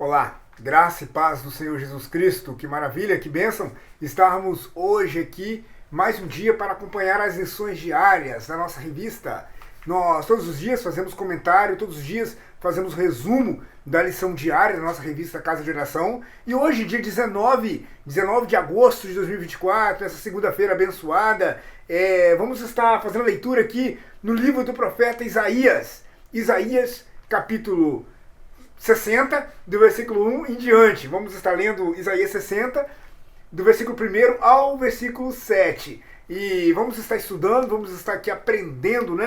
Olá, graça e paz do Senhor Jesus Cristo, que maravilha, que bênção estarmos hoje aqui mais um dia para acompanhar as lições diárias da nossa revista. Nós todos os dias fazemos comentário, todos os dias fazemos resumo da lição diária da nossa revista Casa de Oração. E hoje, dia 19 de agosto de 2024, essa segunda-feira abençoada, vamos estar fazendo a leitura aqui no livro do profeta Isaías. Isaías, capítulo 60, do versículo 1 em diante. Vamos estar lendo Isaías 60, do versículo 1 ao versículo 7. E vamos estar estudando, vamos estar aqui aprendendo,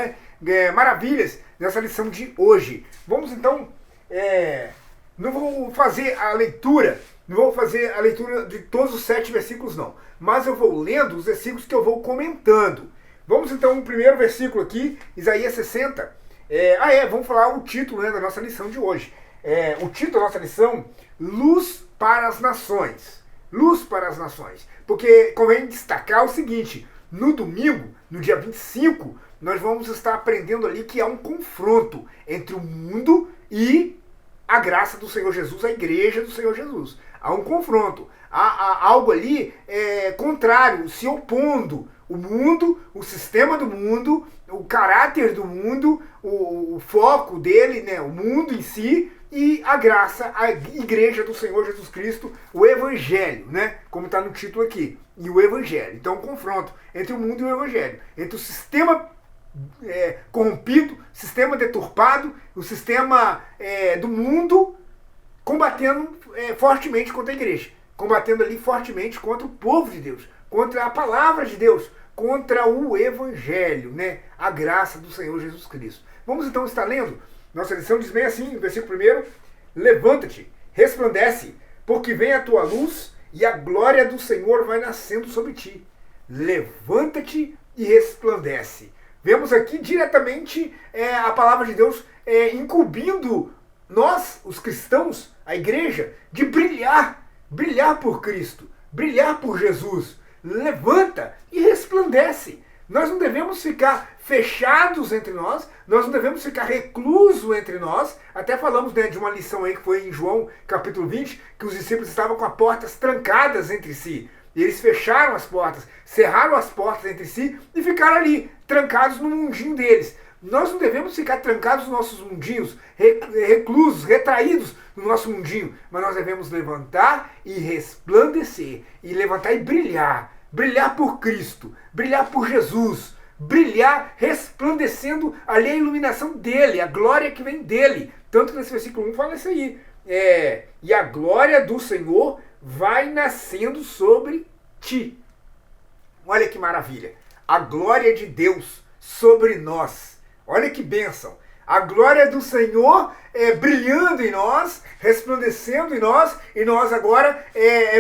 maravilhas nessa lição de hoje. Vamos então, não vou fazer a leitura de todos os 7 versículos não, mas eu vou lendo os versículos que eu vou comentando. Vamos então no primeiro versículo aqui, Isaías 60. Vamos falar o título da nossa lição de hoje. O título da nossa lição, Luz para as Nações. Luz para as Nações. Porque convém destacar o seguinte, no domingo, no dia 25, nós vamos estar aprendendo ali que há um confronto entre o mundo e a graça do Senhor Jesus, a igreja do Senhor Jesus. Há um confronto, há algo ali contrário, se opondo. O mundo, o sistema do mundo, o caráter do mundo, o foco dele, o mundo em si, e a graça, a igreja do Senhor Jesus Cristo, o evangelho, como está no título aqui, e o evangelho. Então, um confronto entre o mundo e o evangelho, entre o sistema corrompido, sistema deturpado, o sistema do mundo, combatendo fortemente contra a igreja, combatendo ali fortemente contra o povo de Deus, contra a palavra de Deus, contra o evangelho, a graça do Senhor Jesus Cristo. Vamos então estar lendo. Nossa lição diz bem assim, no versículo 1, levanta-te, resplandece, porque vem a tua luz e a glória do Senhor vai nascendo sobre ti. Levanta-te e resplandece. Vemos aqui diretamente a palavra de Deus incumbindo nós, os cristãos, a igreja, de brilhar por Cristo, brilhar por Jesus. Levanta e resplandece. Nós não devemos ficar fechados entre nós, nós não devemos ficar reclusos entre nós. Até falamos de uma lição aí que foi em João capítulo 20, que os discípulos estavam com as portas trancadas entre si. E eles fecharam as portas, cerraram as portas entre si e ficaram ali, trancados no mundinho deles. Nós não devemos ficar trancados nos nossos mundinhos, reclusos, retraídos no nosso mundinho, mas nós devemos levantar e resplandecer, e levantar e brilhar. Brilhar por Cristo, brilhar por Jesus, brilhar resplandecendo ali a iluminação dele, a glória que vem dele. Tanto nesse versículo 1 fala isso aí. E a glória do Senhor vai nascendo sobre ti. Olha que maravilha. A glória de Deus sobre nós. Olha que bênção. A glória do Senhor brilhando em nós, resplandecendo em nós, e nós agora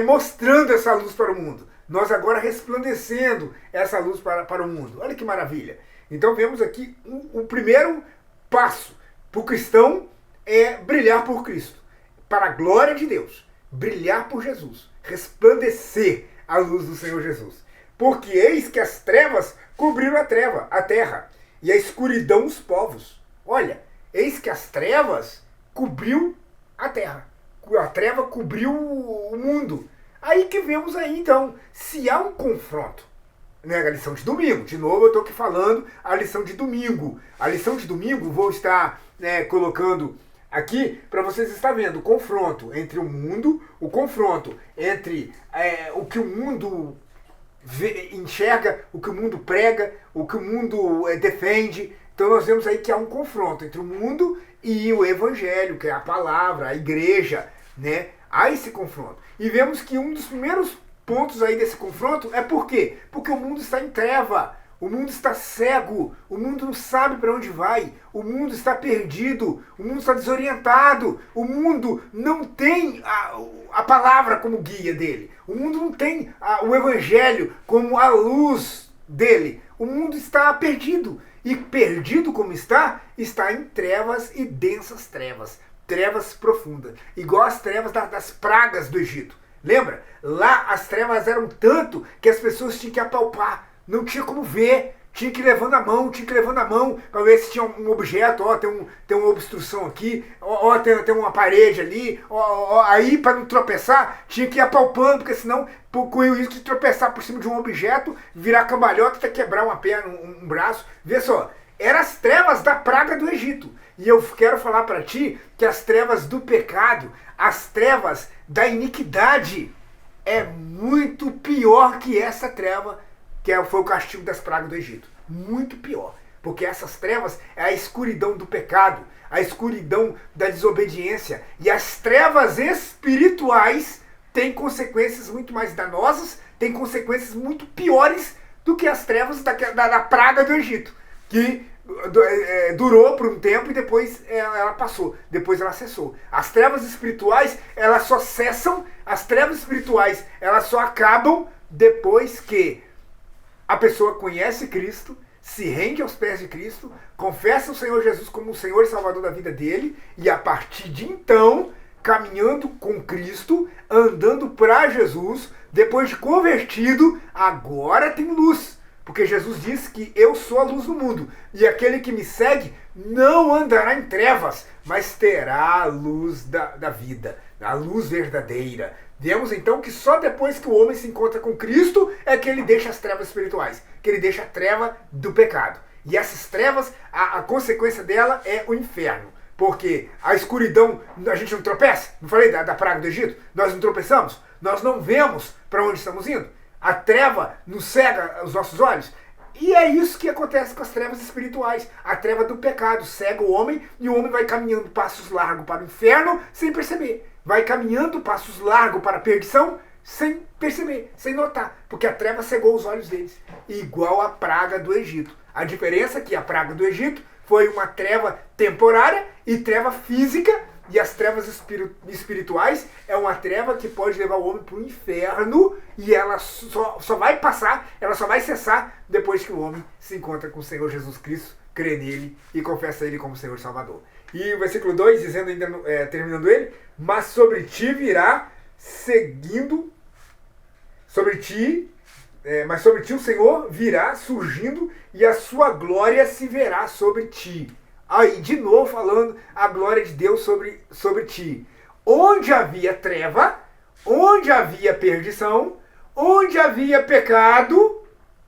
mostrando essa luz para o mundo. Nós agora resplandecendo essa luz para o mundo. Olha que maravilha. Então vemos aqui o primeiro passo para o cristão brilhar por Cristo. Para a glória de Deus. Brilhar por Jesus. Resplandecer a luz do Senhor Jesus. Porque eis que as trevas cobriram a terra, e a escuridão os povos. Olha, eis que as trevas cobriu a terra. A treva cobriu o mundo. Aí que vemos aí, então, se há um confronto, a lição de domingo, de novo eu estou aqui falando a lição de domingo. A lição de domingo vou estar colocando aqui para vocês estarem vendo o confronto entre o mundo, o confronto entre o que o mundo enxerga, o que o mundo prega, o que o mundo defende. Então nós vemos aí que há um confronto entre o mundo e o evangelho, que é a palavra, a igreja, Há esse confronto. E vemos que um dos primeiros pontos aí desse confronto é por quê? Porque o mundo está em treva, o mundo está cego, o mundo não sabe para onde vai, o mundo está perdido, o mundo está desorientado, o mundo não tem a palavra como guia dele, o mundo não tem o evangelho como a luz dele, o mundo está perdido. E perdido como está em trevas e densas trevas. Trevas profundas, igual as trevas das pragas do Egito. Lembra? Lá as trevas eram tanto que as pessoas tinham que apalpar, não tinha como ver, tinha que ir levando a mão para ver se tinha um objeto, ó, tem uma obstrução aqui, ó, tem uma parede ali, ó, aí para não tropeçar, tinha que ir apalpando, porque senão corria o risco de tropeçar por cima de um objeto, virar cambalhota, até quebrar uma perna, um braço. Vê só, eram as trevas da praga do Egito. E eu quero falar para ti que as trevas do pecado, as trevas da iniquidade, é muito pior que essa treva foi o castigo das pragas do Egito. Muito pior. Porque essas trevas é a escuridão do pecado, a escuridão da desobediência. E as trevas espirituais têm consequências muito mais danosas, têm consequências muito piores do que as trevas da praga do Egito. Que durou por um tempo e depois ela passou, depois ela cessou. As trevas espirituais, elas só cessam, as trevas espirituais, elas só acabam depois que a pessoa conhece Cristo, se rende aos pés de Cristo, confessa o Senhor Jesus como o Senhor e Salvador da vida dele, e a partir de então, caminhando com Cristo, andando para Jesus, depois de convertido, agora tem luz. Porque Jesus disse que eu sou a luz do mundo, e aquele que me segue não andará em trevas, mas terá a luz da vida, a luz verdadeira. Vemos então que só depois que o homem se encontra com Cristo é que ele deixa as trevas espirituais, que ele deixa a treva do pecado. E essas trevas, a consequência dela é o inferno. Porque a escuridão, a gente não tropeça? Não falei da praga do Egito? Nós não tropeçamos? Nós não vemos para onde estamos indo? A treva nos cega os nossos olhos? E é isso que acontece com as trevas espirituais. A treva do pecado cega o homem e o homem vai caminhando passos largos para o inferno sem perceber. Vai caminhando passos largos para a perdição sem perceber, sem notar. Porque a treva cegou os olhos deles. Igual a praga do Egito. A diferença é que a praga do Egito foi uma treva temporária e treva física. E as trevas espirituais é uma treva que pode levar o homem para o inferno e ela só vai passar, ela só vai cessar depois que o homem se encontra com o Senhor Jesus Cristo, crê nele e confessa ele como Senhor e Salvador. E o versículo 2, dizendo ainda, terminando ele, mas sobre ti virá seguindo, mas sobre ti o Senhor virá surgindo e a sua glória se verá sobre ti. Aí, de novo falando a glória de Deus sobre ti. Onde havia treva, onde havia perdição, onde havia pecado,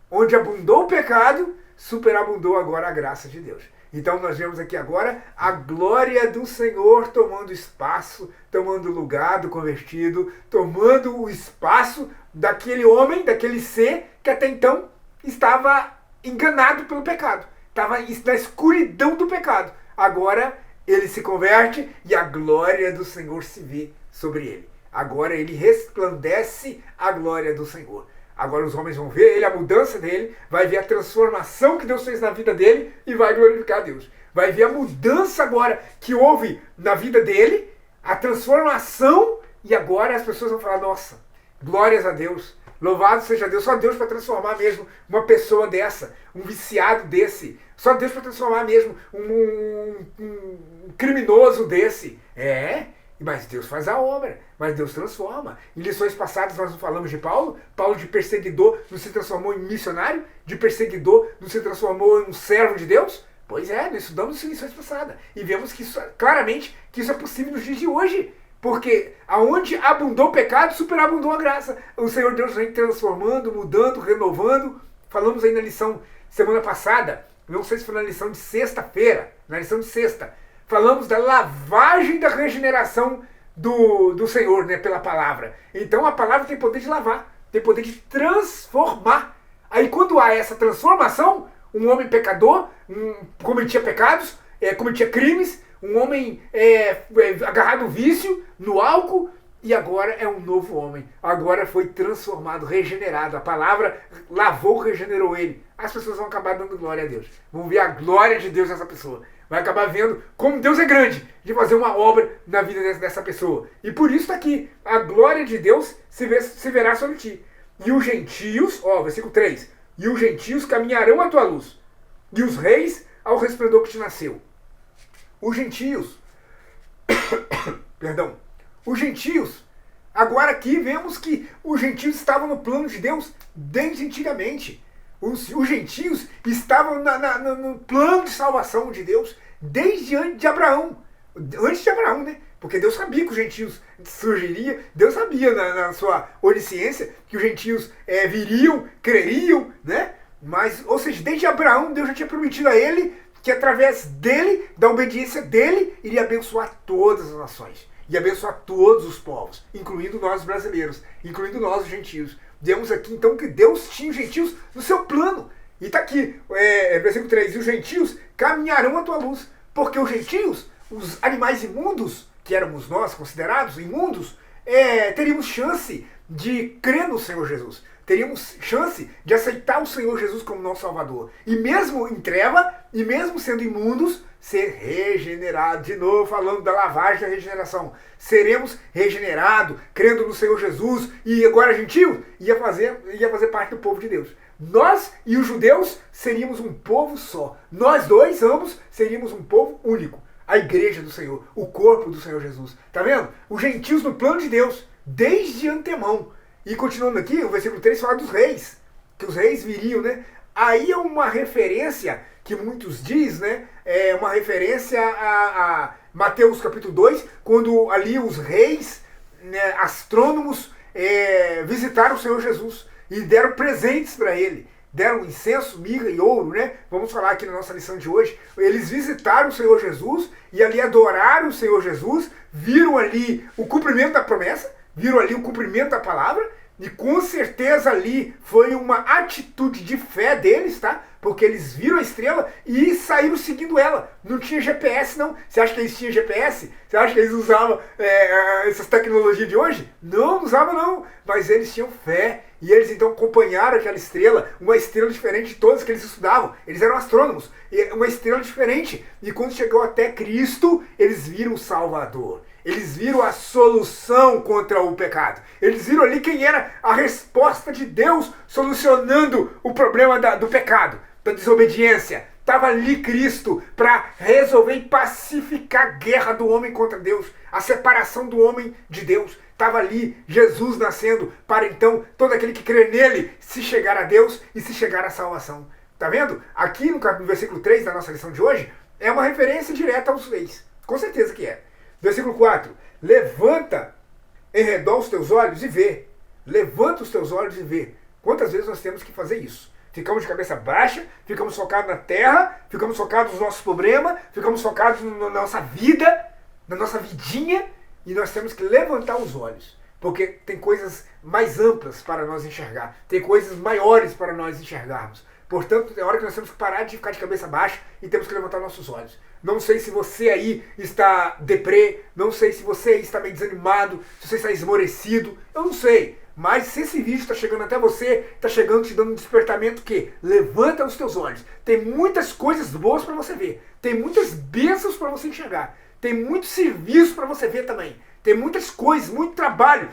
onde abundou o pecado, superabundou agora a graça de Deus. Então nós vemos aqui agora a glória do Senhor tomando espaço, tomando lugar do convertido, tomando o espaço daquele homem, daquele ser que até então estava enganado pelo pecado. Estava na escuridão do pecado. Agora ele se converte e a glória do Senhor se vê sobre ele. Agora ele resplandece a glória do Senhor. Agora os homens vão ver ele, a mudança dele, vai ver a transformação que Deus fez na vida dele e vai glorificar a Deus. Vai ver a mudança agora que houve na vida dele, a transformação, e agora as pessoas vão falar, nossa, glórias a Deus. Louvado seja Deus, só Deus para transformar mesmo uma pessoa dessa, um viciado desse, só Deus para transformar mesmo um criminoso desse. Mas Deus faz a obra, mas Deus transforma. Em lições passadas nós não falamos de Paulo. Paulo de perseguidor não se transformou em missionário, de perseguidor não se transformou em um servo de Deus. Pois é, nós estudamos isso em lições passadas e vemos que isso, claramente que isso é possível nos dias de hoje. Porque aonde abundou o pecado, superabundou a graça. O Senhor Deus vem transformando, mudando, renovando. Falamos aí na lição semana passada, não sei se foi na lição de sexta-feira, na lição de sexta, falamos da lavagem da regeneração do Senhor, né, pela palavra. Então a palavra tem poder de lavar, tem poder de transformar. Aí quando há essa transformação, um homem pecador, cometia pecados, cometia crimes, um homem agarrado no vício, no álcool, e agora é um novo homem. Agora foi transformado, regenerado. A palavra lavou, regenerou ele. As pessoas vão acabar dando glória a Deus. Vão ver a glória de Deus nessa pessoa. Vai acabar vendo como Deus é grande de fazer uma obra na vida dessa pessoa. E por isso está aqui. A glória de Deus se verá sobre ti. E os gentios, versículo 3. E os gentios caminharão à tua luz. E os reis ao resplendor que te nasceu. Os gentios, perdão, os gentios, agora aqui vemos que os gentios estavam no plano de Deus desde antigamente. Os gentios estavam no plano de salvação de Deus desde antes de Abraão. Antes de Abraão, né? Porque Deus sabia que os gentios surgiriam, Deus sabia na sua onisciência que os gentios viriam, creriam, né? Mas, ou seja, desde Abraão, Deus já tinha prometido a ele que através dele, da obediência dele, iria abençoar todas as nações. E abençoar todos os povos, incluindo nós brasileiros, incluindo nós os gentios. Vemos aqui então que Deus tinha os gentios no seu plano. E está aqui, versículo 3, e os gentios caminharão à tua luz, porque os gentios, os animais imundos, que éramos nós considerados imundos, teríamos chance de crer no Senhor Jesus. Teríamos chance de aceitar o Senhor Jesus como nosso Salvador. E mesmo em treva, e mesmo sendo imundos, ser regenerado. De novo, falando da lavagem da regeneração. Seremos regenerados, crendo no Senhor Jesus. E agora, gentio, ia fazer parte do povo de Deus. Nós e os judeus seríamos um povo só. Nós dois, ambos, seríamos um povo único. A igreja do Senhor, o corpo do Senhor Jesus. Tá vendo? Os gentios no plano de Deus, desde antemão. E continuando aqui, o versículo 3 fala dos reis, que os reis viriam, né? Aí é uma referência que muitos diz, né? É uma referência a Mateus capítulo 2, quando ali os reis, né, astrônomos, visitaram o Senhor Jesus e deram presentes para ele. Deram incenso, mirra e ouro, né? Vamos falar aqui na nossa lição de hoje. Eles visitaram o Senhor Jesus e ali adoraram o Senhor Jesus, viram ali o cumprimento da promessa, viram ali o cumprimento da palavra, e com certeza ali foi uma atitude de fé deles, tá? Porque eles viram a estrela e saíram seguindo ela. Não tinha GPS, não. Você acha que eles tinham GPS? Você acha que eles usavam essas tecnologias de hoje? Não usavam não. Mas eles tinham fé. E eles então acompanharam aquela estrela, uma estrela diferente de todas que eles estudavam. Eles eram astrônomos. Uma estrela diferente. E quando chegou até Cristo, eles viram o Salvador. Eles viram a solução contra o pecado. Eles viram ali quem era a resposta de Deus solucionando o problema do pecado, da desobediência. Estava ali Cristo para resolver e pacificar a guerra do homem contra Deus, a separação do homem de Deus. Estava ali Jesus nascendo para então todo aquele que crê nele se chegar a Deus e se chegar à salvação. Tá vendo? Aqui no versículo 3 da nossa lição de hoje é uma referência direta aos reis. Com certeza que é. Versículo 4. Levanta em redor os teus olhos e vê. Levanta os teus olhos e vê. Quantas vezes nós temos que fazer isso? Ficamos de cabeça baixa, ficamos focados na terra, ficamos focados nos nossos problemas, ficamos focados na nossa vida, na nossa vidinha, e nós temos que levantar os olhos. Porque tem coisas mais amplas para nós enxergar. Tem coisas maiores para nós enxergarmos. Portanto, é hora que nós temos que parar de ficar de cabeça baixa e temos que levantar nossos olhos. Não sei se você aí está deprê, não sei se você aí está meio desanimado, se você está esmorecido, eu não sei. Mas se esse vídeo está chegando até você, está chegando te dando um despertamento que levanta os teus olhos. Tem muitas coisas boas para você ver. Tem muitas bênçãos para você enxergar. Tem muito serviço para você ver também. Tem muitas coisas, muito trabalho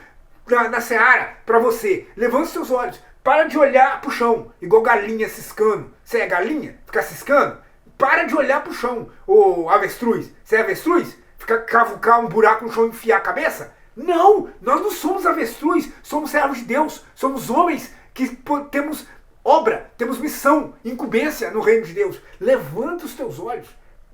na seara para você. Levanta os teus olhos. Para de olhar pro chão, igual galinha ciscando. Você é galinha? Ficar ciscando? Para de olhar pro chão. Ô avestruz, você é avestruz? Ficar cavucar um buraco no chão e enfiar a cabeça? Não! Nós não somos avestruz, somos servos de Deus. Somos homens que temos obra, temos missão, incumbência no reino de Deus. Levanta os teus olhos.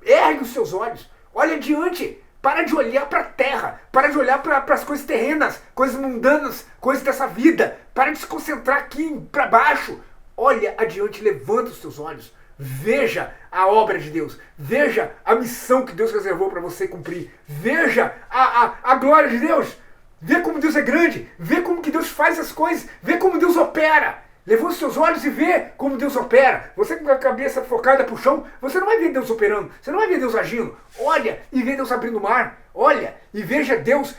Ergue os teus olhos. Olha adiante. Para de olhar para a terra, para de olhar para as coisas terrenas, coisas mundanas, coisas dessa vida. Para de se concentrar aqui para baixo. Olha adiante, levanta os teus olhos. Veja a obra de Deus. Veja a missão que Deus reservou para você cumprir. Veja a glória de Deus. Vê como Deus é grande. Vê como que Deus faz as coisas. Vê como Deus opera. Levanta os seus olhos e vê como Deus opera. Você com a cabeça focada pro chão, você não vai ver Deus operando. Você não vai ver Deus agindo. Olha e vê Deus abrindo o mar. Olha e veja Deus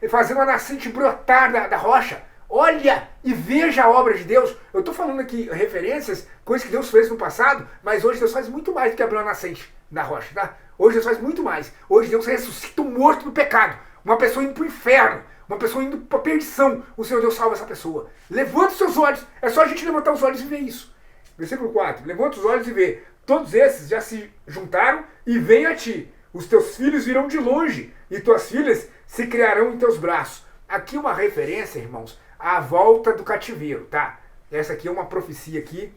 fazendo a nascente brotar da rocha. Olha e veja a obra de Deus. Eu estou falando aqui referências, coisas que Deus fez no passado, mas hoje Deus faz muito mais do que abrir uma nascente na rocha, tá? Hoje Deus faz muito mais. Hoje Deus ressuscita um morto do pecado. Uma pessoa indo para o inferno. Uma pessoa indo para a perdição. O Senhor Deus salva essa pessoa. Levanta os seus olhos. É só a gente levantar os olhos e ver isso. Versículo 4. Levanta os olhos e vê. Todos esses já se juntaram e vêm a ti. Os teus filhos virão de longe e tuas filhas se criarão em teus braços. Aqui uma referência, irmãos, à volta do cativeiro, tá? Essa aqui é uma profecia aqui,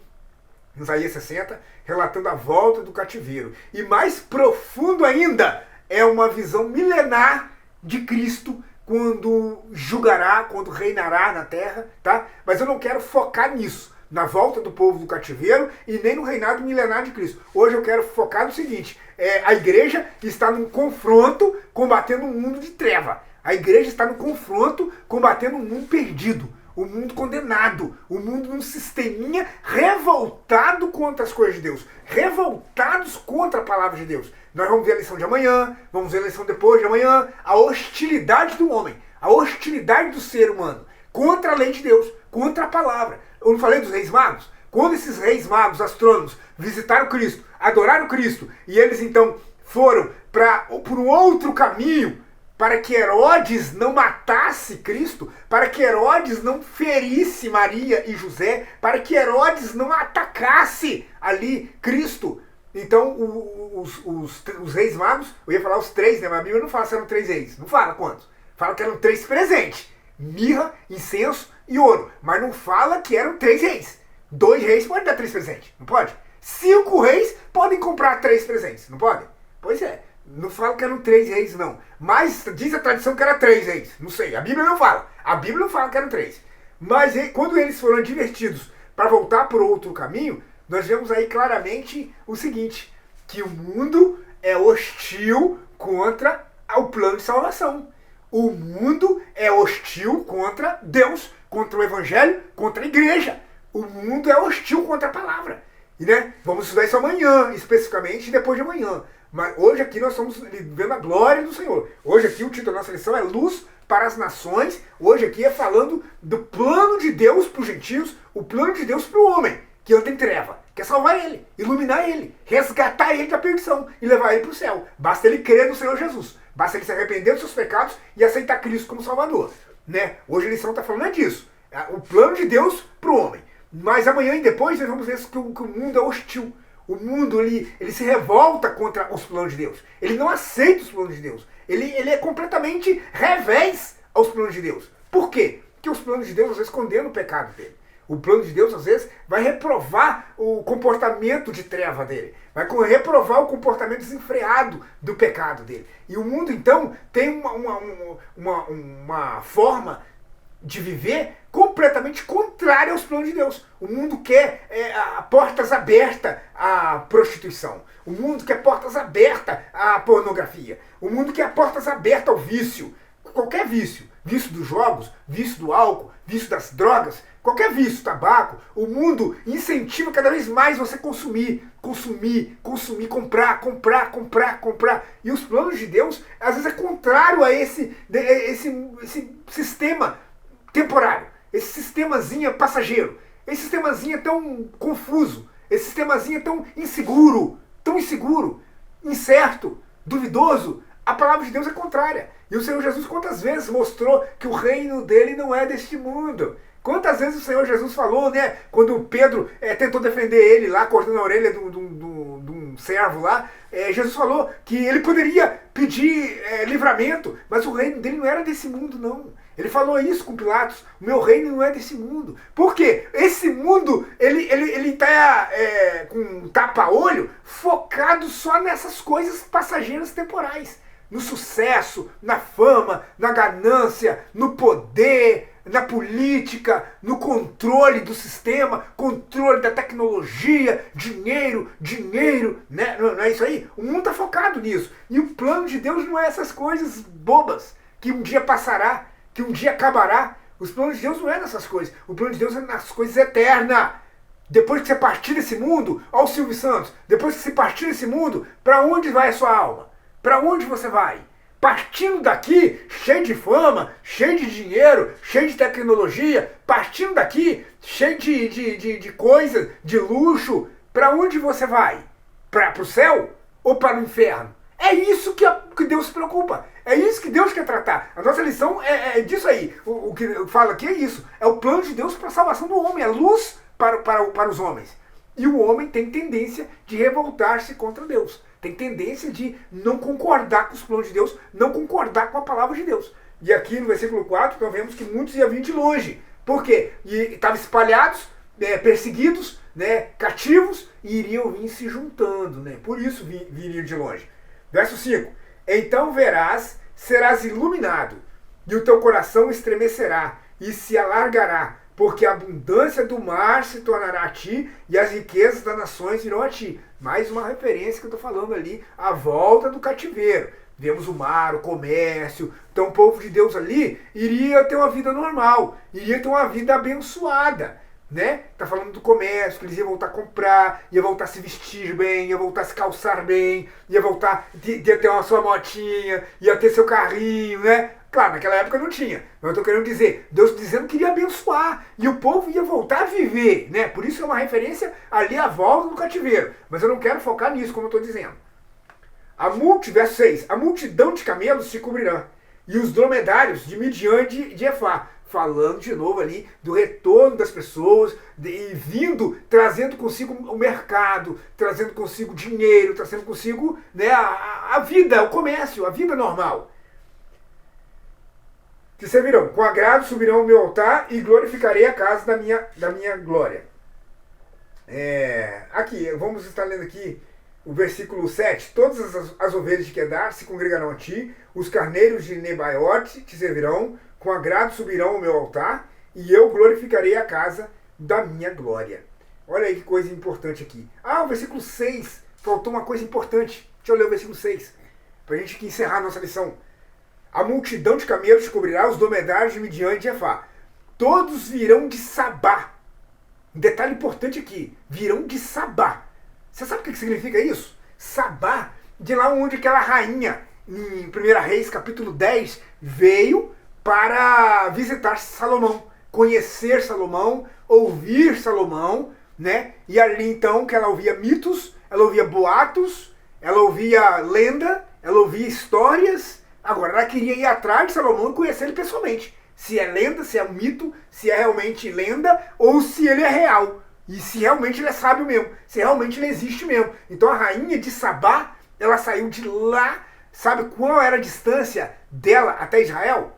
em Isaías 60, relatando a volta do cativeiro. E mais profundo ainda, é uma visão milenar de Cristo quando julgará, quando reinará na terra, tá? Mas eu não quero focar nisso, na volta do povo do cativeiro e nem no reinado milenar de Cristo. Hoje eu quero focar no seguinte, a igreja está num confronto combatendo um mundo de treva. A igreja está num confronto combatendo um mundo perdido, o mundo condenado, o mundo num sisteminha revoltado contra as coisas de Deus, revoltados contra a palavra de Deus. Nós vamos ver a lição de amanhã, vamos ver a lição depois de amanhã, a hostilidade do homem, a hostilidade do ser humano contra a lei de Deus, contra a palavra. Eu não falei dos reis magos? Quando esses reis magos, astrônomos, visitaram Cristo, adoraram Cristo, e eles então foram por um outro caminho, para que Herodes não matasse Cristo, para que Herodes não ferisse Maria e José, para que Herodes não atacasse ali Cristo. Então os reis magos, eu ia falar os três, né? Mas a Bíblia não fala se eram 3 reis, não fala quantos. Fala que eram 3 presentes, mirra, incenso e ouro, mas não fala que eram 3 reis. 2 reis podem dar 3 presentes, não pode? 5 reis podem comprar 3 presentes, não podem? Pois é. Não fala que eram 3 reis, não. Mas diz a tradição que era 3 reis. Não sei, a Bíblia não fala. A Bíblia não fala que eram 3. Mas quando eles foram advertidos para voltar por outro caminho, nós vemos aí claramente o seguinte, que o mundo é hostil contra o plano de salvação. O mundo é hostil contra Deus, contra o Evangelho, contra a igreja. O mundo é hostil contra a palavra. E, né, vamos estudar isso amanhã, especificamente, e depois de amanhã. Mas hoje aqui nós estamos vendo a glória do Senhor. Hoje aqui o título da nossa lição é Luz para as Nações. Hoje aqui é falando do plano de Deus para os gentios, o plano de Deus para o homem, que anda em treva. Quer salvar ele, iluminar ele, resgatar ele da perdição e levar ele para o céu. Basta ele crer no Senhor Jesus. Basta ele se arrepender dos seus pecados e aceitar Cristo como Salvador. Né? Hoje a lição está falando disso. O plano de Deus para o homem. Mas amanhã e depois nós vamos ver que o mundo é hostil. O mundo ele se revolta contra os planos de Deus. Ele não aceita os planos de Deus. Ele é completamente revés aos planos de Deus. Por quê? Porque os planos de Deus às vezes condenam o pecado dele. O plano de Deus às vezes vai reprovar o comportamento de treva dele. Vai reprovar o comportamento desenfreado do pecado dele. E o mundo então tem uma forma de viver completamente contrária aos planos de Deus. O mundo quer portas abertas à prostituição. O mundo quer portas abertas à pornografia. O mundo quer portas abertas ao vício. Qualquer vício. Vício dos jogos, vício do álcool, vício das drogas, qualquer vício, tabaco. O mundo incentiva cada vez mais você consumir, comprar. E os planos de Deus, às vezes, é contrário a esse sistema temporário, esse sistemazinho passageiro, esse sistemazinho tão confuso, esse sistemazinho tão inseguro, incerto, duvidoso. A palavra de Deus é contrária. E o Senhor Jesus quantas vezes mostrou que o reino dele não é deste mundo? Quantas vezes o Senhor Jesus falou, né? Quando Pedro tentou defender ele lá, cortando a orelha de um servo lá, Jesus falou que ele poderia pedir livramento, mas o reino dele não era desse mundo, não. Ele falou isso com Pilatos, o meu reino não é desse mundo. Por quê? Esse mundo, ele tá com um tapa-olho focado só nessas coisas passageiras temporais. No sucesso, na fama, na ganância, no poder, na política, no controle do sistema, controle da tecnologia, dinheiro, né? Não é isso aí? O mundo está focado nisso. E o plano de Deus não é essas coisas bobas, que um dia passará, que um dia acabará. Os planos de Deus não é nessas coisas. O plano de Deus é nas coisas eternas. Depois que você partir desse mundo, olha o Silvio Santos, depois que você partir desse mundo, para onde vai a sua alma? Para onde você vai? Partindo daqui, cheio de fama, cheio de dinheiro, cheio de tecnologia, partindo daqui, cheio de coisa, de luxo, para onde você vai? Para o céu ou para o inferno? É isso que Deus se preocupa. É isso que Deus quer tratar. A nossa lição é disso aí. O que eu falo aqui é isso. É o plano de Deus para a salvação do homem. É luz para os homens. E o homem tem tendência de revoltar-se contra Deus. Tem tendência de não concordar com os planos de Deus, não concordar com a palavra de Deus. E aqui no versículo 4, nós vemos que muitos iam vir de longe. Por quê? E estavam espalhados perseguidos, né, cativos, e iriam vir se juntando, né? Por isso viriam de longe. Verso 5. Então verás, serás iluminado, e o teu coração estremecerá, e se alargará, porque a abundância do mar se tornará a ti, e as riquezas das nações virão a ti. Mais uma referência que eu estou falando ali, a volta do cativeiro. Vemos o mar, o comércio. Então o povo de Deus ali iria ter uma vida normal, iria ter uma vida abençoada, né? Tá falando do comércio, que eles iam voltar a comprar, ia voltar a se vestir bem, ia voltar a se calçar bem, ia voltar a ter uma sua motinha, ia ter seu carrinho, né? Claro, naquela época não tinha, mas eu estou querendo dizer, Deus dizendo que iria abençoar, e o povo ia voltar a viver, né? Por isso é uma referência ali à volta do cativeiro, mas eu não quero focar nisso, como eu estou dizendo. Verso 6, a multidão de camelos se cobrirá, e os dromedários de Midian e de Efá, falando de novo ali do retorno das pessoas, e vindo, trazendo consigo o mercado, trazendo consigo dinheiro, trazendo consigo, né, a vida, o comércio, a vida normal. Que servirão, com agrado subirão ao meu altar e glorificarei a casa da minha glória. Aqui, vamos estar lendo aqui o versículo 7. Todas as ovelhas de Quedar se congregarão a ti, os carneiros de Nebaiote te servirão, com agrado subirão ao meu altar e eu glorificarei a casa da minha glória. Olha aí que coisa importante aqui. O versículo 6, faltou uma coisa importante. Deixa eu ler o versículo 6, para a gente encerrar a nossa lição. A multidão de camelos te cobrirá, os dromedários de Midian e de Efá. Todos virão de Sabá. Um detalhe importante aqui, virão de Sabá. Você sabe o que significa isso? Sabá, de lá onde aquela rainha, em 1 Reis, capítulo 10, veio para visitar Salomão, conhecer Salomão, ouvir Salomão, né? E ali então que ela ouvia mitos, ela ouvia boatos, ela ouvia lenda, ela ouvia histórias. Agora ela queria ir atrás de Salomão e conhecer ele pessoalmente. Se é lenda, se é um mito, se é realmente lenda ou se ele é real. E se realmente ele é sábio mesmo, se realmente ele existe mesmo. Então a rainha de Sabá, ela saiu de lá, sabe qual era a distância dela até Israel?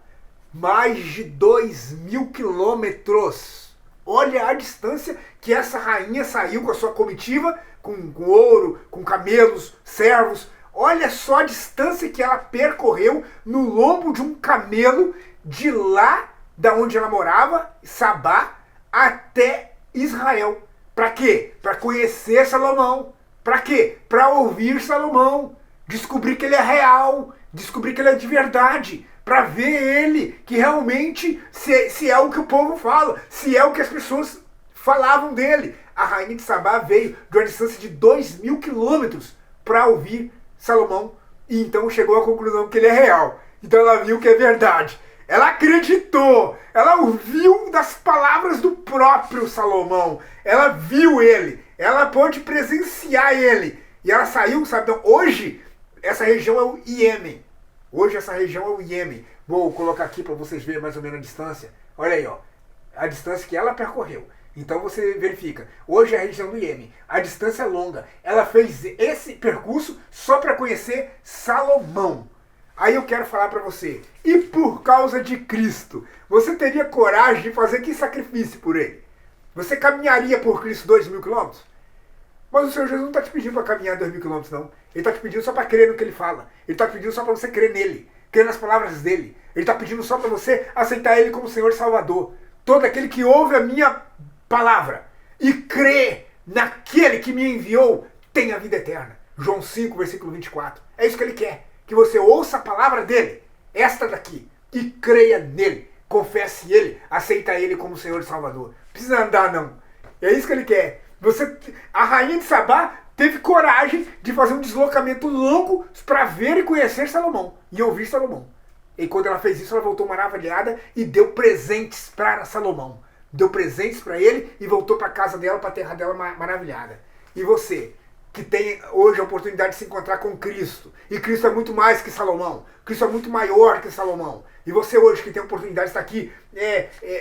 Mais de 2.000 quilômetros. Olha a distância que essa rainha saiu com a sua comitiva, com ouro, com camelos, servos. Olha só a distância que ela percorreu no lombo de um camelo de lá da onde ela morava, Sabá, até Israel. Para quê? Para conhecer Salomão. Para quê? Para ouvir Salomão. Descobrir que ele é real. Descobrir que ele é de verdade. Para ver ele, que realmente se é o que o povo fala, se é o que as pessoas falavam dele. A rainha de Sabá veio de uma distância de 2.000 quilômetros para ouvir Salomão. E então chegou à conclusão que ele é real. Então ela viu que é verdade. Ela acreditou, ela ouviu das palavras do próprio Salomão, ela viu ele, ela pôde presenciar ele, e ela saiu, sabe, então, hoje essa região é o Iêmen, vou colocar aqui para vocês verem mais ou menos a distância, olha aí, ó, a distância que ela percorreu, então você verifica, hoje é a região do Iêmen, a distância é longa, ela fez esse percurso só para conhecer Salomão. Aí eu quero falar para você, e por causa de Cristo, você teria coragem de fazer que sacrifício por ele? Você caminharia por Cristo 2.000 quilômetros? Mas o Senhor Jesus não está te pedindo para caminhar 2.000 quilômetros, não. Ele está te pedindo só para crer no que ele fala. Ele está te pedindo só para você crer nele, crer nas palavras dele. Ele está pedindo só para você aceitar ele como Senhor e Salvador. Todo aquele que ouve a minha palavra e crê naquele que me enviou tem a vida eterna. João 5, versículo 24. É isso que ele quer. Que você ouça a palavra dele, esta daqui, e creia nele, confesse ele, aceita ele como Senhor e Salvador. Não precisa andar, não. É isso que ele quer. A rainha de Sabá teve coragem de fazer um deslocamento longo para ver e conhecer Salomão e ouvir Salomão. E quando ela fez isso, ela voltou maravilhada e deu presentes para Salomão. Deu presentes para ele e voltou para a casa dela, para a terra dela maravilhada. E você, que tem hoje a oportunidade de se encontrar com Cristo. E Cristo é muito mais que Salomão. Cristo é muito maior que Salomão. E você hoje que tem a oportunidade de estar aqui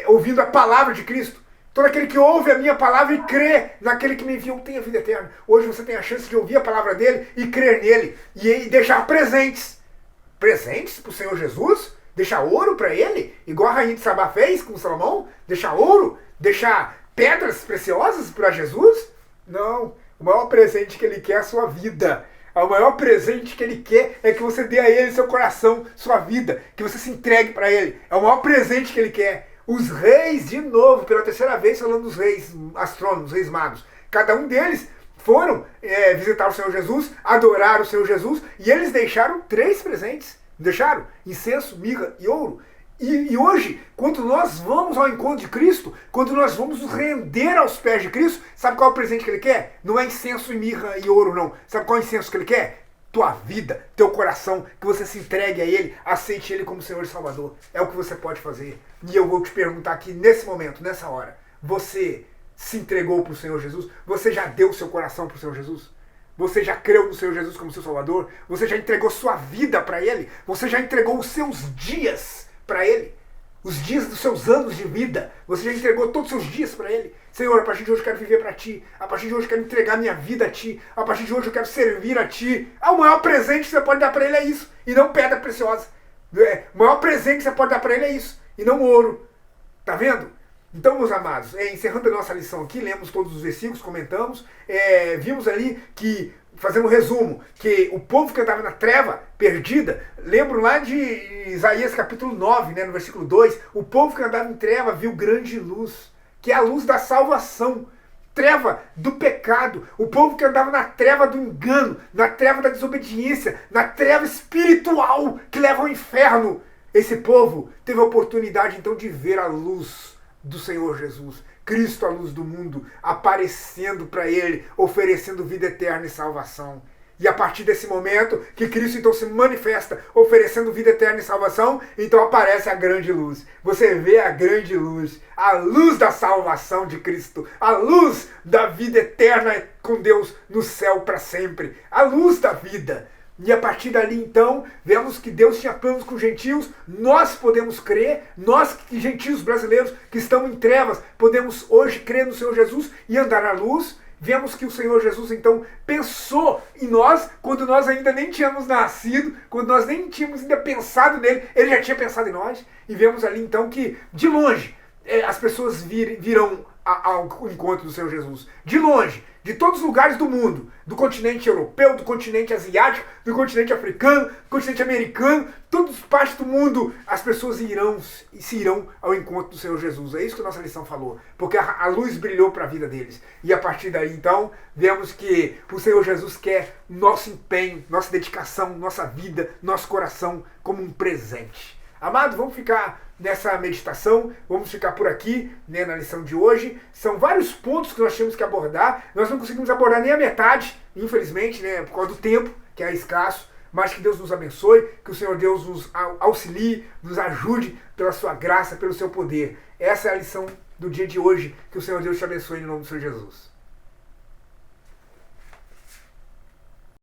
ouvindo a palavra de Cristo. Todo aquele que ouve a minha palavra e crê naquele que me enviou tem a vida eterna. Hoje você tem a chance de ouvir a palavra dele e crer nele. E deixar presentes. Presentes para o Senhor Jesus? Deixar ouro para ele? Igual a rainha de Sabá fez com Salomão? Deixar ouro? Deixar pedras preciosas para Jesus? Não. O maior presente que ele quer é a sua vida. O maior presente que ele quer é que você dê a ele seu coração, sua vida, que você se entregue para ele. É o maior presente que ele quer. Os reis, de novo, pela terceira vez falando dos reis astrônomos, reis magos, cada um deles foram visitar o Senhor Jesus, adorar o Senhor Jesus, e eles deixaram 3 presentes. Deixaram incenso, mirra e ouro. E hoje, quando nós vamos ao encontro de Cristo, quando nós vamos nos render aos pés de Cristo, sabe qual é o presente que ele quer? Não é incenso e mirra e ouro, não. Sabe qual é o incenso que ele quer? Tua vida, teu coração, que você se entregue a ele, aceite ele como Senhor e Salvador. É o que você pode fazer. E eu vou te perguntar aqui nesse momento, nessa hora, você se entregou para o Senhor Jesus? Você já deu seu coração para o Senhor Jesus? Você já creu no Senhor Jesus como seu Salvador? Você já entregou sua vida para ele? Você já entregou os seus dias para ele? Os dias dos seus anos de vida? Você já entregou todos os seus dias para ele? Senhor, a partir de hoje eu quero viver para ti. A partir de hoje eu quero entregar minha vida a ti. A partir de hoje eu quero servir a ti. O maior presente que você pode dar para ele é isso. E não pedra preciosa. O maior presente que você pode dar para ele é isso. E não ouro. Tá vendo? Então, meus amados, encerrando a nossa lição aqui, lemos todos os versículos, comentamos, vimos ali que, fazendo um resumo, que o povo que andava na treva perdida, lembro lá de Isaías capítulo 9, né, no versículo 2, o povo que andava em treva viu grande luz, que é a luz da salvação, treva do pecado, o povo que andava na treva do engano, na treva da desobediência, na treva espiritual que leva ao inferno. Esse povo teve a oportunidade então de ver a luz do Senhor Jesus, Cristo, a luz do mundo, aparecendo para ele, oferecendo vida eterna e salvação. E a partir desse momento que Cristo então se manifesta, oferecendo vida eterna e salvação, então aparece a grande luz. Você vê a grande luz, a luz da salvação de Cristo, a luz da vida eterna com Deus no céu para sempre, a luz da vida. E a partir dali, então, vemos que Deus tinha planos com os gentios, nós podemos crer, nós, gentios brasileiros que estamos em trevas, podemos hoje crer no Senhor Jesus e andar na luz. Vemos que o Senhor Jesus, então, pensou em nós quando nós ainda nem tínhamos nascido, quando nós nem tínhamos ainda pensado nele, ele já tinha pensado em nós. E vemos ali, então, que, de longe, as pessoas virão ao encontro do Senhor Jesus. De longe, de todos os lugares do mundo, do continente europeu, do continente asiático, do continente africano, do continente americano, todas as partes do mundo, as pessoas se irão ao encontro do Senhor Jesus. É isso que a nossa lição falou, porque a luz brilhou para a vida deles. E a partir daí, então, vemos que o Senhor Jesus quer nosso empenho, nossa dedicação, nossa vida, nosso coração como um presente. Amado, vamos ficar nessa meditação, vamos ficar por aqui, né, na lição de hoje. São vários pontos que nós tínhamos que abordar, nós não conseguimos abordar nem a metade, infelizmente, né, por causa do tempo, que é escasso, mas que Deus nos abençoe, que o Senhor Deus nos auxilie, nos ajude pela sua graça, pelo seu poder. Essa é a lição do dia de hoje, que o Senhor Deus te abençoe em nome do Senhor Jesus.